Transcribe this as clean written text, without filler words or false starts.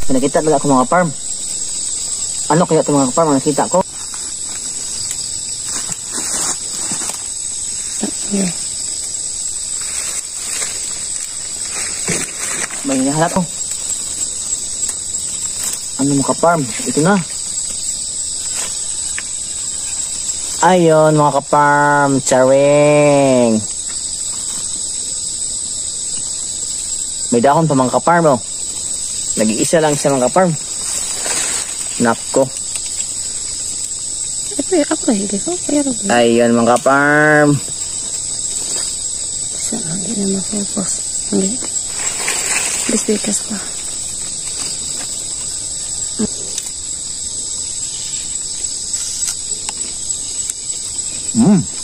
Nakita talaga ako mga farm. Ano kaya ito mga farm ang nakita ko? May hinahanap ko. Ano mga farm? Ito na. Ayun mga ka-farm. Charing. May dahon pa mga ka-farm oh. Nag-iisa lang siya mga ka-farm. Nako. Ayun mga ka-farm. Saan hindi na ma-focus. Hindi. Bisbikas pa. Mmm.